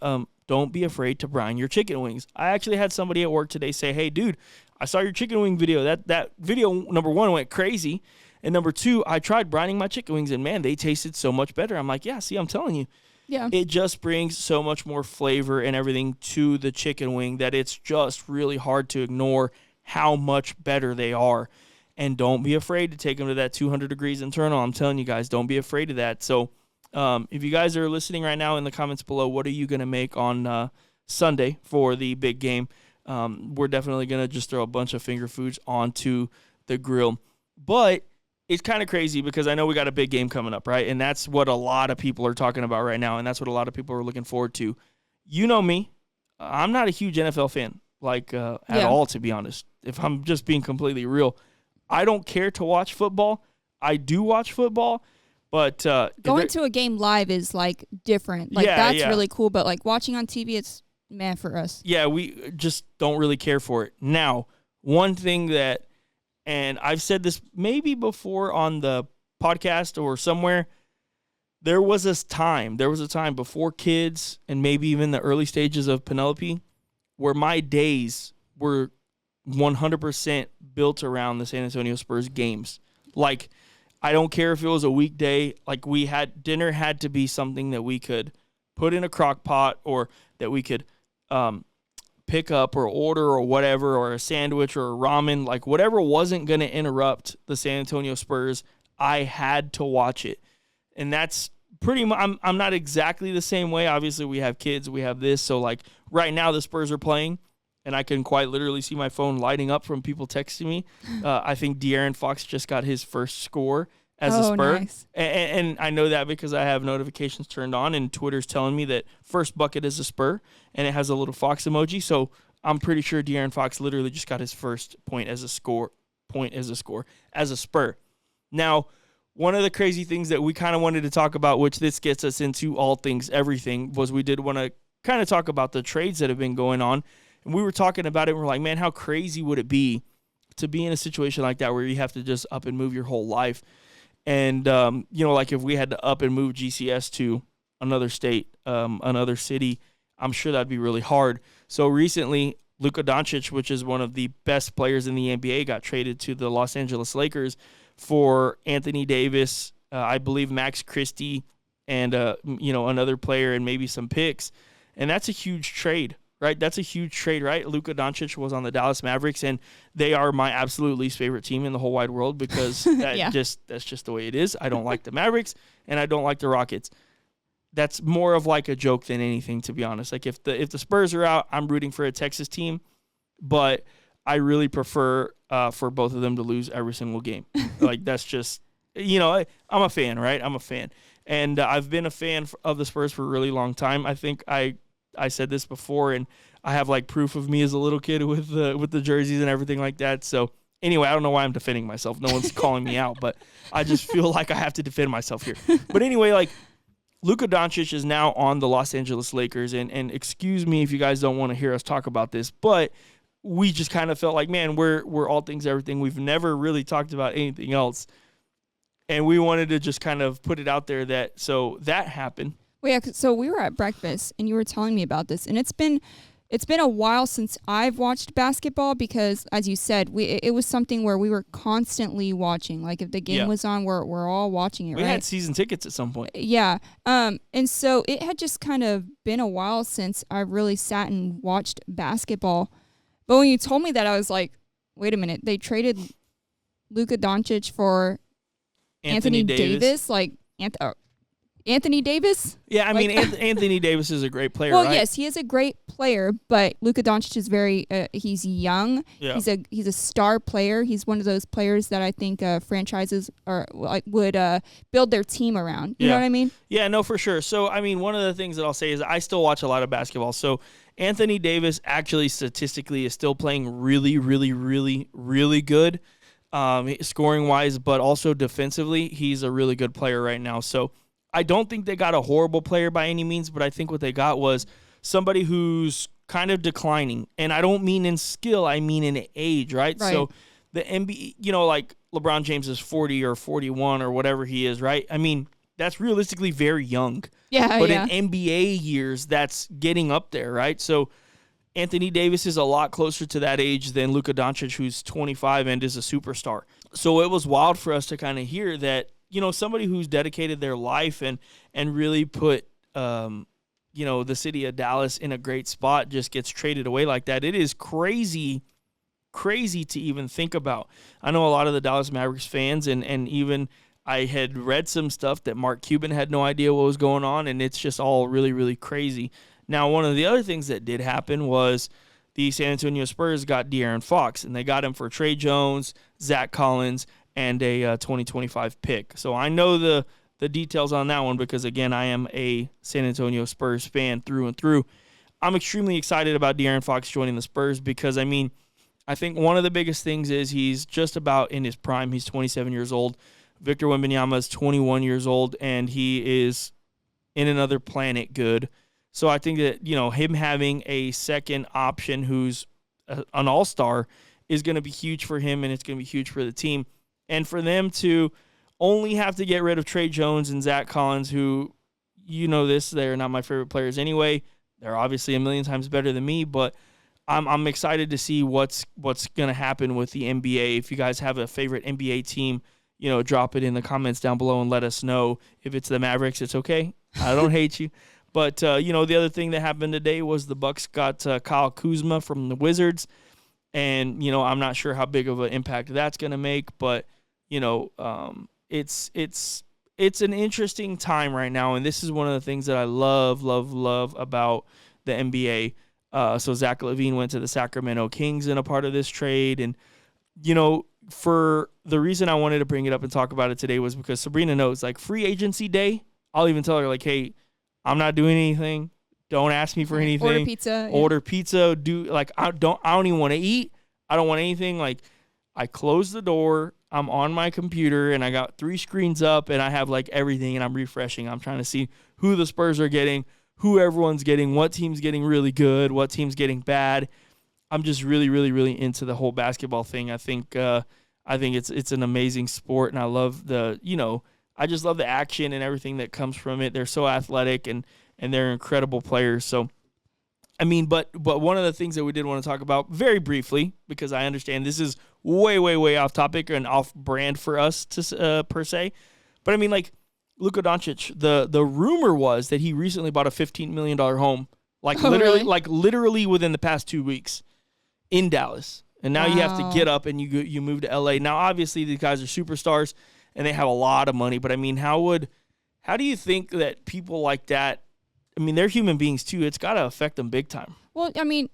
A: don't be afraid to brine your chicken wings. I actually had somebody at work today say, "Hey, dude, I saw your chicken wing video. That video, number one, went crazy, and number two, I tried brining my chicken wings, and man, they tasted so much better." I'm like, "Yeah, see, I'm telling you."
B: Yeah.
A: It just brings so much more flavor and everything to the chicken wing that it's just really hard to ignore how much better they are. And don't be afraid to take them to that 200 degrees internal. I'm telling you guys, don't be afraid of that. So If you guys are listening right now in the comments below, what are you going to make on Sunday for the big game? We're definitely going to just throw a bunch of finger foods onto the grill. But it's kind of crazy because I know we got a big game coming up, right? And that's what a lot of people are talking about right now, and that's what a lot of people are looking forward to. You know me. I'm not a huge NFL fan, at all, to be honest. If I'm just being completely real, I don't care to watch football. I do watch football, but
B: going to a game live is like different. Like that's really cool, but like watching on TV, it's meh for us.
A: Yeah, we just don't really care for it. Now, one thing that, and I've said this maybe before on the podcast or somewhere, there was a time before kids and maybe even the early stages of Penelope where my days were 100% built around the San Antonio Spurs games. Like, I don't care if it was a weekday. Like, dinner had to be something that we could put in a crock pot or that we could pick up or order or whatever, or a sandwich or a ramen, like whatever wasn't going to interrupt the San Antonio Spurs, I had to watch it. And that's pretty much, I'm not exactly the same way. Obviously, we have kids, we have this. So, like, right now the Spurs are playing, and I can quite literally see my phone lighting up from people texting me. I think De'Aaron Fox just got his first score as a Spur.
B: Nice.
A: And I know that because I have notifications turned on, and Twitter's telling me that first bucket is a Spur, and it has a little Fox emoji. So I'm pretty sure De'Aaron Fox literally just got his first point as a Spur. Now, one of the crazy things that we kind of wanted to talk about, which this gets us into all things everything, was we did want to kind of talk about the trades that have been going on. And we were talking about it, and we're like, man, how crazy would it be to be in a situation like that where you have to just up and move your whole life? And, like if we had to up and move GCS to another state, another city, I'm sure that'd be really hard. So recently, Luka Doncic, which is one of the best players in the NBA, got traded to the Los Angeles Lakers for Anthony Davis, I believe Max Christie, and, another player and maybe some picks. And that's a huge trade, right? That's a huge trade, right? Luka Doncic was on the Dallas Mavericks, and they are my absolute least favorite team in the whole wide world because that's just the way it is. I don't like the Mavericks, and I don't like the Rockets. That's more of like a joke than anything, to be honest. Like if the Spurs are out, I'm rooting for a Texas team, but I really prefer for both of them to lose every single game. Like that's just, I'm a fan, right? I'm a fan, and I've been a fan of the Spurs for a really long time. I think I said this before, and I have like proof of me as a little kid with the jerseys and everything like that. So anyway, I don't know why I'm defending myself. No one's calling me out, but I just feel like I have to defend myself here. But anyway, like Luka Doncic is now on the Los Angeles Lakers, and excuse me if you guys don't want to hear us talk about this, but we just kind of felt like, man, we're all things everything. We've never really talked about anything else, and we wanted to just kind of put it out there that happened.
B: Well, yeah, so we were at breakfast, and you were telling me about this, and it's been a while since I've watched basketball because, as you said, it was something where we were constantly watching. Like if the game was on, we're all watching it.
A: We had season tickets at some point.
B: Yeah, and so it had just kind of been a while since I really sat and watched basketball. But when you told me that, I was like, wait a minute, they traded Luka Doncic for Anthony Davis? Like, Anthony Davis?
A: Yeah, I mean, Anthony Davis is a great player,
B: well,
A: right?
B: yes, he is a great player, but Luka Doncic is very, he's young. Yeah. He's a star player. He's one of those players that I think franchises would build their team around. You know what I mean?
A: Yeah, no, for sure. So, I mean, one of the things that I'll say is I still watch a lot of basketball. So, Anthony Davis actually statistically is still playing really, really, really, really good scoring-wise, but also defensively, he's a really good player right now. So, I don't think they got a horrible player by any means, but I think what they got was somebody who's kind of declining. And I don't mean in skill, I mean in age, right? So the NBA, like LeBron James is 40 or 41 or whatever he is, right? I mean, that's realistically very young.
B: Yeah,
A: but in NBA years, that's getting up there, right? So Anthony Davis is a lot closer to that age than Luka Doncic, who's 25 and is a superstar. So it was wild for us to kind of hear that, somebody who's dedicated their life and really put, the city of Dallas in a great spot just gets traded away like that. It is crazy to even think about. I know a lot of the Dallas Mavericks fans and even I had read some stuff that Mark Cuban had no idea what was going on, and it's just all really, really crazy. Now, one of the other things that did happen was the San Antonio Spurs got De'Aaron Fox, and they got him for Trey Jones, Zach Collins, and a 2025 pick. So I know the details on that one because, again, I am a San Antonio Spurs fan through and through. I'm extremely excited about De'Aaron Fox joining the Spurs because, I mean, I think one of the biggest things is he's just about in his prime. He's 27 years old. Victor Wembanyama is 21 years old, and he is in another planet good. So I think that, him having a second option who's an all-star is going to be huge for him, and it's going to be huge for the team. And for them to only have to get rid of Trey Jones and Zach Collins, who, they're not my favorite players anyway. They're obviously a million times better than me, but I'm excited to see what's going to happen with the NBA. If you guys have a favorite NBA team, drop it in the comments down below and let us know. If it's the Mavericks, it's okay. I don't hate you. But, the other thing that happened today was the Bucks got Kyle Kuzma from the Wizards. And, I'm not sure how big of an impact that's going to make. But, it's an interesting time right now. And this is one of the things that I love about the NBA. So Zach LaVine went to the Sacramento Kings in a part of this trade. And, for the reason I wanted to bring it up and talk about it today was because Sabrina knows, like, free agency day, I'll even tell her, like, hey, I'm not doing anything. Don't ask me for anything.
B: Order pizza.
A: Order pizza. I don't even want to eat. I don't want anything. Like, I close the door. I'm on my computer, and I got 3 screens up, and I have, like, everything, and I'm refreshing. I'm trying to see who the Spurs are getting, who everyone's getting, what team's getting really good, what team's getting bad. I'm just really, really, really into the whole basketball thing. I think it's an amazing sport, and I love I just love the action and everything that comes from it. They're so athletic and they're incredible players. So, I mean, but one of the things that we did want to talk about very briefly, because I understand this is way, way, way off topic and off brand for us to per se. But I mean, like, Luka Doncic, the rumor was that he recently bought a $15 million home, literally within the past 2 weeks in Dallas. And now you have to get up and you move to LA. Now, obviously, these guys are superstars and they have a lot of money. But I mean, how do you think that people like that? I mean, they're human beings too. It's got to affect them big time.
B: Well, I mean,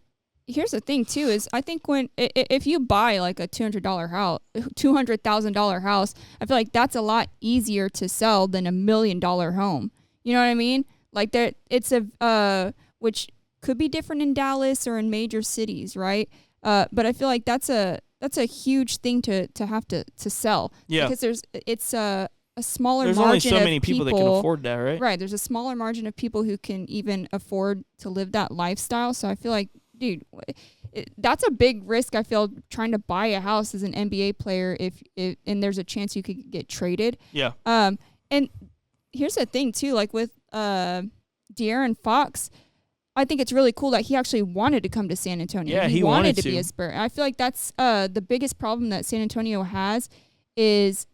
B: here's the thing too: is I think if you buy like a $200,000 house, I feel like that's a lot easier to sell than $1 million home. You know what I mean? Like it's which could be different in Dallas or in major cities, right? But I feel like that's a huge thing to have to sell.
A: Yeah.
B: Because it's a smaller
A: There's
B: margin
A: only so
B: of
A: many people that can afford that, right?
B: Right. There's a smaller margin of people who can even afford to live that lifestyle. So I feel like, dude, that's a big risk. I feel trying to buy a house as an NBA player if and there's a chance you could get traded.
A: Yeah.
B: And here's the thing too, like with De'Aaron Fox, I think it's really cool that he actually wanted to come to San Antonio.
A: Yeah, he
B: wanted
A: wanted
B: to be a Spur. I feel like that's the biggest problem that San Antonio has is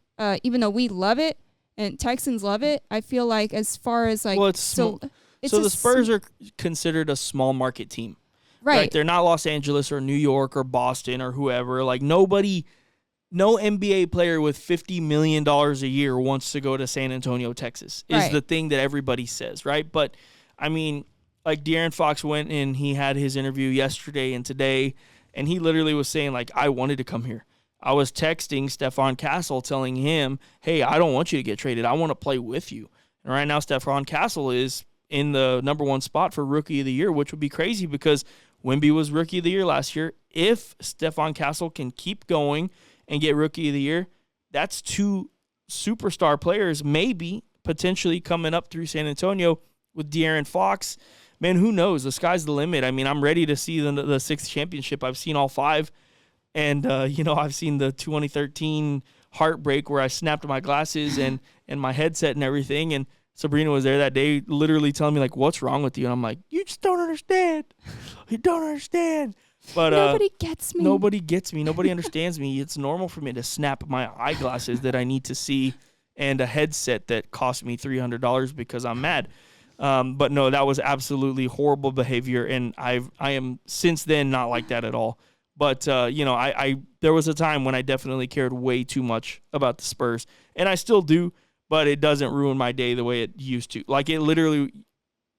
B: even though we love it and Texans love it, I feel like as far as like
A: so the Spurs are considered a small market team.
B: Right.
A: They're not Los Angeles or New York or Boston or whoever. Like no NBA player with $50 million a year wants to go to San Antonio, Texas is the thing that everybody says, right? But I mean, like De'Aaron Fox went and he had his interview yesterday and today, and he literally was saying, like, I wanted to come here. I was texting Stephon Castle telling him, hey, I don't want you to get traded. I want to play with you. And right now Stephon Castle is in the number 1 spot for Rookie of the Year, which would be crazy because Wemby was Rookie of the Year last year. If Stephon Castle can keep going and get Rookie of the Year, that's 2 superstar players maybe potentially coming up through San Antonio with De'Aaron Fox. Man, who knows? The sky's the limit. I mean, I'm ready to see the 6th championship. I've seen all 5. And, I've seen the 2013 heartbreak where I snapped my glasses and my headset and everything. And Sabrina was there that day literally telling me, like, what's wrong with you? And I'm like, you just don't understand. You don't understand. But
B: nobody gets me.
A: Nobody gets me. Nobody understands me. It's normal for me to snap my eyeglasses that I need to see and a headset that cost me $300 because I'm mad. But no, that was absolutely horrible behavior, and I am since then not like that at all. But I there was a time when I definitely cared way too much about the Spurs, and I still do, but it doesn't ruin my day the way it used to. Like, it literally,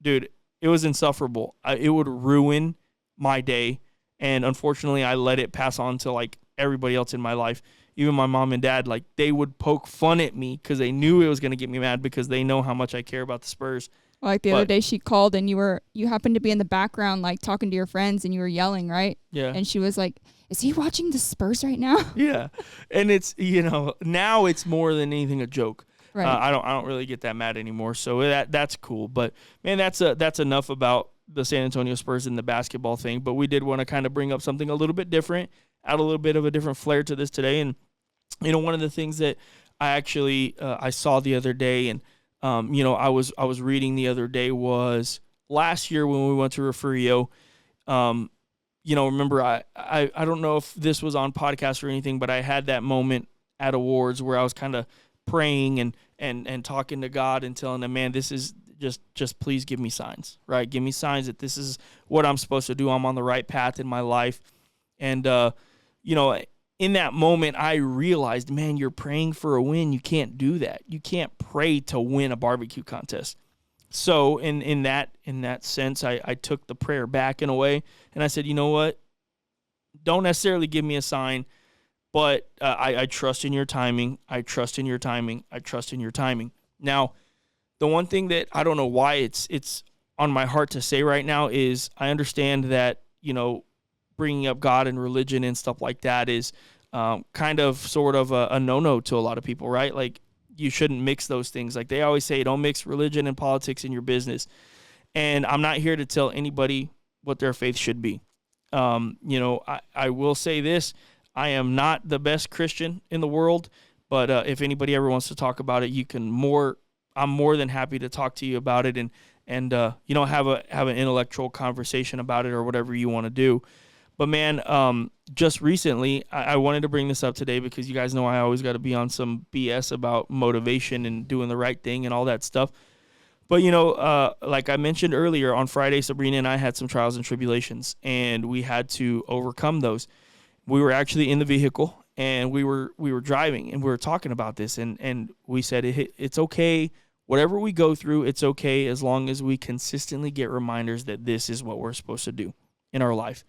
A: dude, it was insufferable. It would ruin my day, and unfortunately, I let it pass on to like everybody else in my life. Even my mom and dad, like, they would poke fun at me because they knew it was going to get me mad because they know how much I care about the Spurs.
B: Like the other day she called and you happened to be in the background like talking to your friends and you were yelling, right?
A: Yeah.
B: And she was like, "Is he watching the Spurs right now?"
A: Yeah. And it's, now it's more than anything a joke.
B: Right.
A: I don't really get that mad anymore. So that's cool. But man, that's enough about the San Antonio Spurs and the basketball thing. But we did want to kind of bring up something a little bit different, add a little bit of a different flair to this today. And one of the things that I actually I saw the other day, and I was reading the other day, was last year when we went to Refugio. Remember, I don't know if this was on podcast or anything, but I had that moment at awards where I was kind of praying and talking to God and telling him, man, this is just please give me signs, right? Give me signs that this is what I'm supposed to do. I'm on the right path in my life. And, in that moment, I realized, man, you're praying for a win. You can't do that. You can't pray to win a barbecue contest. So in that sense, I took the prayer back in a way, and I said, you know what? Don't necessarily give me a sign, but I trust in your timing. I trust in your timing. I trust in your timing. Now, the one thing that I don't know why it's on my heart to say right now is I understand that, bringing up God and religion and stuff like that is kind of sort of a no-no to a lot of people, right? Like, you shouldn't mix those things. Like they always say, don't mix religion and politics in your business. And I'm not here to tell anybody what their faith should be. I will say this. I am not the best Christian in the world, but if anybody ever wants to talk about it, I'm more than happy to talk to you about it and have an intellectual conversation about it or whatever you want to do. But man, just recently, I wanted to bring this up today because you guys know I always got to be on some BS about motivation and doing the right thing and all that stuff. But, like I mentioned earlier, on Friday, Sabrina and I had some trials and tribulations, and we had to overcome those. We were actually in the vehicle, and we were driving, and we were talking about this, and we said it's okay. Whatever we go through, it's okay as long as we consistently get reminders that this is what we're supposed to do in our life.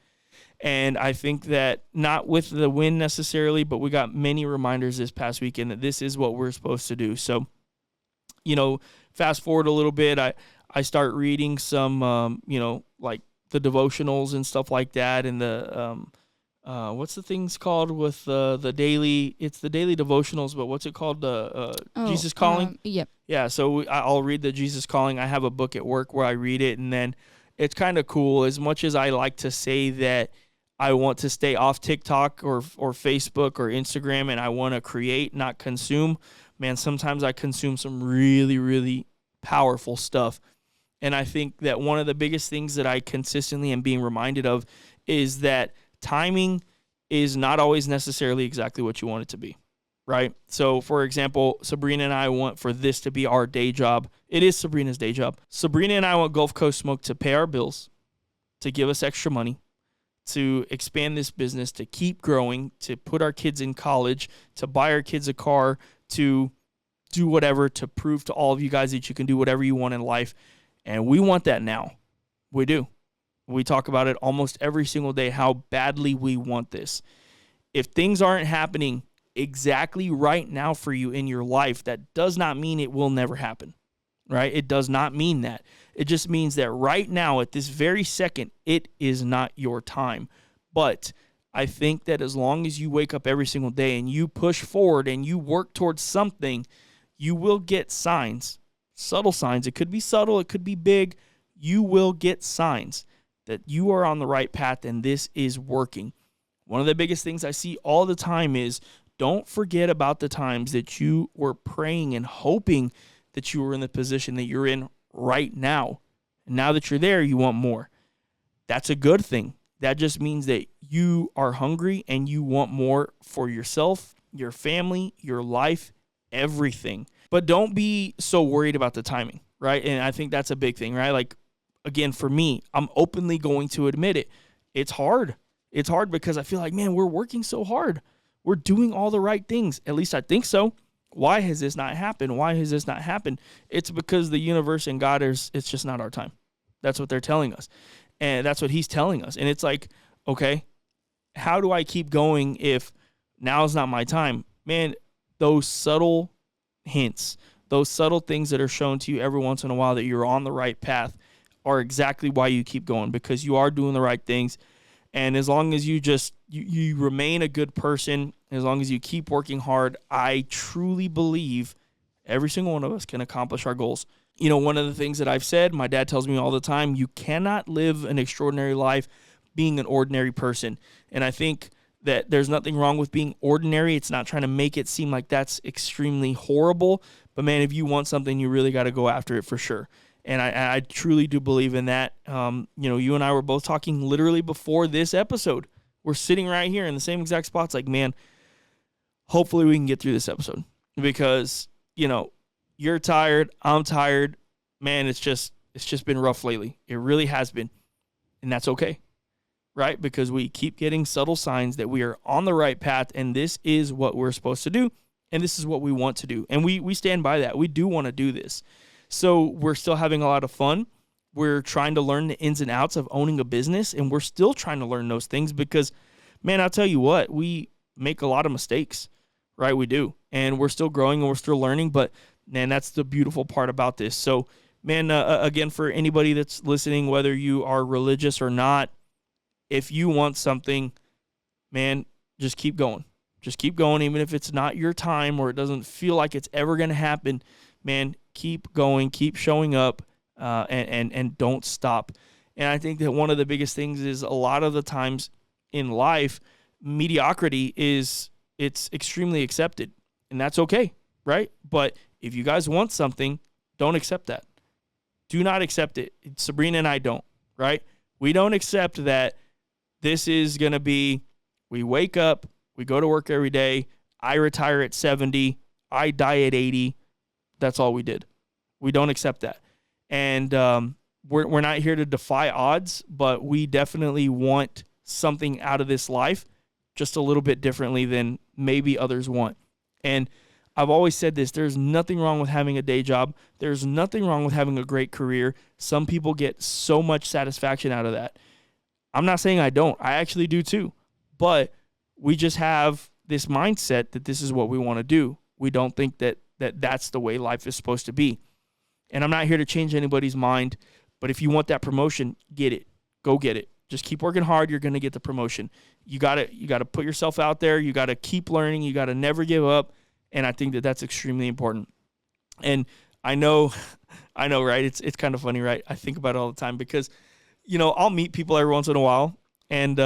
A: And I think that not with the win necessarily, but we got many reminders this past weekend that this is what we're supposed to do. So, fast forward a little bit, I start reading some, like the devotionals and stuff like that. And the, what's the things called with the daily, it's the daily devotionals, but what's it called? Jesus Calling?
B: Yep.
A: Yeah. So I'll read the Jesus Calling. I have a book at work where I read it, and then it's kind of cool. As much as I like to say that I want to stay off TikTok or Facebook or Instagram, and I want to create, not consume, man, sometimes I consume some really, really powerful stuff. And I think that one of the biggest things that I consistently am being reminded of is that timing is not always necessarily exactly what you want it to be, right? So, for example, Sabrina and I want for this to be our day job. It is Sabrina's day job. Sabrina and I want Gulf Coast Smoke to pay our bills, to give us extra money, to expand this business, to keep growing, to put our kids in college, to buy our kids a car, to do whatever, to prove to all of you guys that you can do whatever you want in life. And we want that now. We do. We talk about it almost every single day, how badly we want this. If things aren't happening exactly right now for you in your life, that does not mean it will never happen, right? It does not mean that. It just means that right now, at this very second, it is not your time. But I think that as long as you wake up every single day and you push forward and you work towards something, you will get signs, subtle signs. It could be subtle, it could be big. You will get signs that you are on the right path and this is working. One of the biggest things I see all the time is don't forget about the times that you were praying and hoping that you were in the position that you're in right now. And now that you're there, you want more. That's a good thing. That just means that you are hungry and you want more for yourself, your family, your life, everything. But don't be so worried about the timing, right? And I think that's a big thing, right? Like, again, for me, I'm openly going to admit it. It's hard. It's hard because I feel like, man, we're working so hard. We're doing all the right things. At least I think so. Why has this not happened? Why has this not happened? It's because the universe and God it's just not our time. That's what they're telling us. And that's what he's telling us. And it's like, okay, how do I keep going if now's not my time? Man, those subtle hints, those subtle things that are shown to you every once in a while that you're on the right path are exactly why you keep going, because you are doing the right things. And as long as you you remain a good person, as long as you keep working hard, I truly believe every single one of us can accomplish our goals. You know, one of the things that I've said, my dad tells me all the time, you cannot live an extraordinary life being an ordinary person. And I think that there's nothing wrong with being ordinary. It's not trying to make it seem like that's extremely horrible. But man, if you want something, you really got to go after it for sure. And I truly do believe in that. You know, you and I were both talking literally before this episode. We're sitting right here in the same exact spots. Like, man, hopefully we can get through this episode, because, you know, you're tired. I'm tired. Man, it's just been rough lately. It really has been. And that's okay, right? Because we keep getting subtle signs that we are on the right path, and this is what we're supposed to do, and this is what we want to do. And we stand by that. We do want to do this. So we're still having a lot of fun. We're trying to learn the ins and outs of owning a business, and we're still trying to learn those things because, man, I'll tell you what, we make a lot of mistakes, right? We do. And we're still growing and we're still learning, but, man, that's the beautiful part about this. So, man, again, for anybody that's listening, whether you are religious or not, if you want something, man, just keep going. Just keep going, even if it's not your time or it doesn't feel like it's ever going to happen. Man, keep going, keep showing up, and don't stop. And I think that one of the biggest things is a lot of the times in life, mediocrity it's extremely accepted, and that's okay, right? But if you guys want something, don't accept that. Do not accept it. Sabrina and I don't, right? We don't accept that this is going to be, we wake up, we go to work every day, I retire at 70, I die at 80. That's all we did. We don't accept that. And we're not here to defy odds, but we definitely want something out of this life just a little bit differently than maybe others want. And I've always said this, there's nothing wrong with having a day job. There's nothing wrong with having a great career. Some people get so much satisfaction out of that. I'm not saying I don't. I actually do too. But we just have this mindset that this is what we want to do. We don't think that that's the way life is supposed to be. And I'm not here to change anybody's mind, but if you want that promotion, get it. Go get it. Just keep working hard. You're going to get the promotion. You got to put yourself out there. You got to keep learning. You got to never give up. And I think that that's extremely important. And I know, right? It's kind of funny, right? I think about it all the time because, you know, I'll meet people every once in a while, and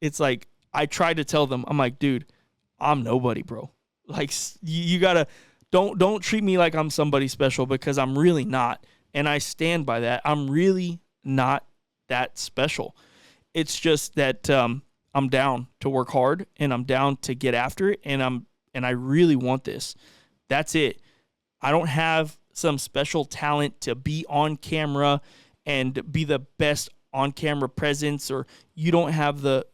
A: it's like I try to tell them, I'm like, dude, I'm nobody, bro. Like, you gotta don't treat me like I'm somebody special, because I'm really not, and I stand by that. I'm really not that special. It's just that I'm down to work hard, and I'm down to get after it, and I really want this. That's it. I don't have some special talent to be on camera and be the best on camera presence, or you don't have the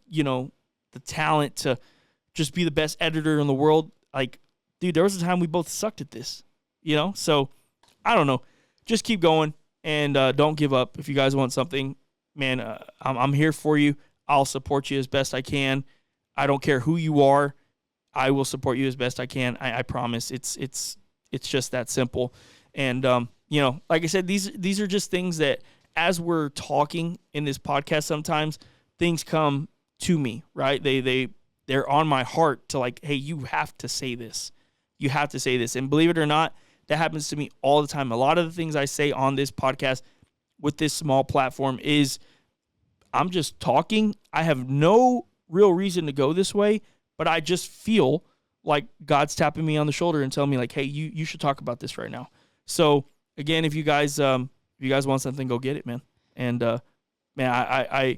A: talent to just be the best editor in the world. Like, dude, there was a time we both sucked at this, So I don't know. Just keep going, and don't give up. If you guys want something, man, I'm here for you. I'll support you as best I can. I don't care who you are. I will support you as best I can. I promise. It's just that simple. And like I said, these are just things that, as we're talking in this podcast, sometimes things come to me, right? They're on my heart to, like, hey, you have to say this. You have to say this. And believe it or not, that happens to me all the time. A lot of the things I say on this podcast with this small platform is I'm just talking. I have no real reason to go this way, but I just feel like God's tapping me on the shoulder and telling me, like, hey, you should talk about this right now. So again, if you guys want something, go get it, man. And man,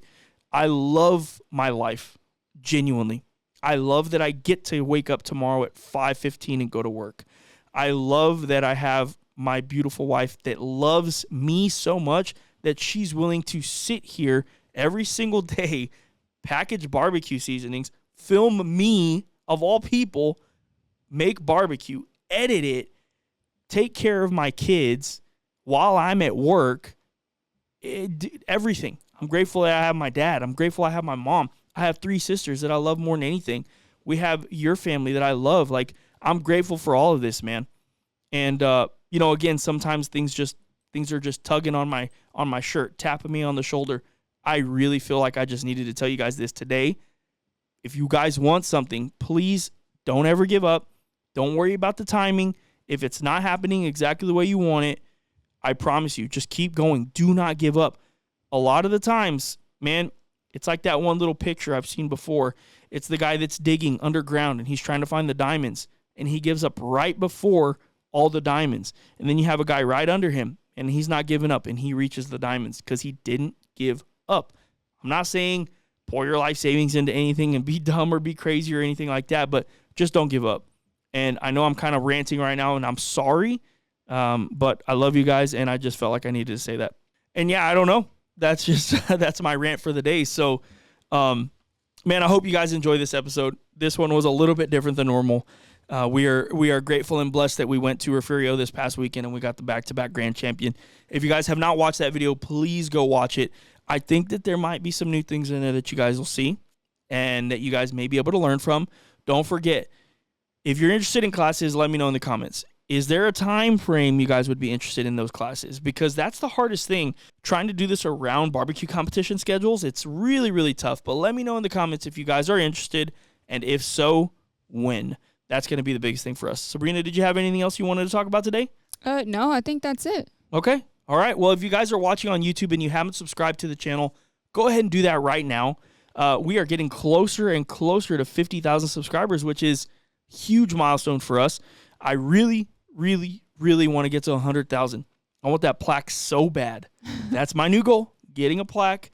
A: I love my life, genuinely. I love that I get to wake up tomorrow at 5:15 and go to work. I love that I have my beautiful wife that loves me so much that she's willing to sit here every single day package barbecue seasonings, film me, of all people, make barbecue, edit it, take care of my kids while I'm at work, everything. I'm grateful that I have my dad. I'm grateful I have my mom. I have 3 sisters that I love more than anything. We have your family that I love. Like, I'm grateful for all of this, man. And, again, sometimes things are just tugging on my shirt, tapping me on the shoulder. I really feel like I just needed to tell you guys this today. If you guys want something, please don't ever give up. Don't worry about the timing. If it's not happening exactly the way you want it, I promise you, just keep going. Do not give up. A lot of the times, man, it's like that one little picture I've seen before. It's the guy that's digging underground and he's trying to find the diamonds, and he gives up right before all the diamonds. And then you have a guy right under him and he's not giving up and he reaches the diamonds because he didn't give up. I'm not saying pour your life savings into anything and be dumb or be crazy or anything like that, but just don't give up. And I know I'm kind of ranting right now and I'm sorry, but I love you guys and I just felt like I needed to say that. And yeah, I don't know. That's just, that's my rant for the day. So, man, I hope you guys enjoy this episode. This one was a little bit different than normal. We are grateful and blessed that we went to Refugio this past weekend and we got the back-to-back grand champion. If you guys have not watched that video, please go watch it. I think that there might be some new things in there that you guys will see and that you guys may be able to learn from. Don't forget, if you're interested in classes, let me know in the comments. Is there a time frame you guys would be interested in those classes? Because that's the hardest thing. Trying to do this around barbecue competition schedules, it's really, really tough. But let me know in the comments if you guys are interested, and if so, when. That's going to be the biggest thing for us. Sabrina, did you have anything else you wanted to talk about today?
B: No, I think that's it.
A: Okay. All right. Well, if you guys are watching on YouTube and you haven't subscribed to the channel, go ahead and do that right now. We are getting closer and closer to 50,000 subscribers, which is a huge milestone for us. I really, really, really want to get to 100,000. I want that plaque so bad. That's my new goal, getting a plaque.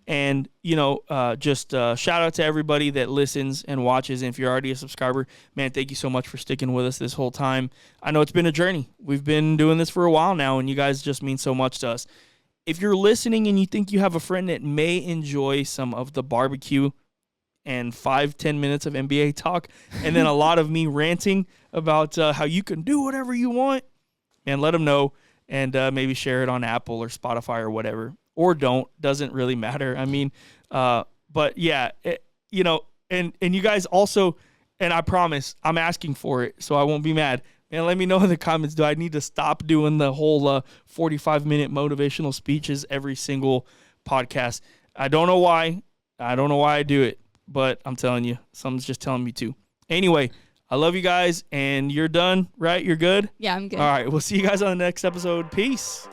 A: And, just shout out to everybody that listens and watches. And if you're already a subscriber, man, thank you so much for sticking with us this whole time. I know it's been a journey. We've been doing this for a while now, and you guys just mean so much to us. If you're listening and you think you have a friend that may enjoy some of the barbecue and 5-10 minutes of NBA talk, and then a lot of me ranting about how you can do whatever you want, man, let them know, and maybe share it on Apple or Spotify or whatever. Or don't, doesn't really matter. I mean, but yeah, and you guys also, and I promise I'm asking for it, so I won't be mad. And let me know in the comments, do I need to stop doing the whole 45-minute motivational speeches every single podcast? I don't know why. I don't know why I do it, but I'm telling you, something's just telling me to. Anyway, I love you guys, and you're done, right? You're good?
B: Yeah, I'm good.
A: All right, we'll see you guys on the next episode. Peace.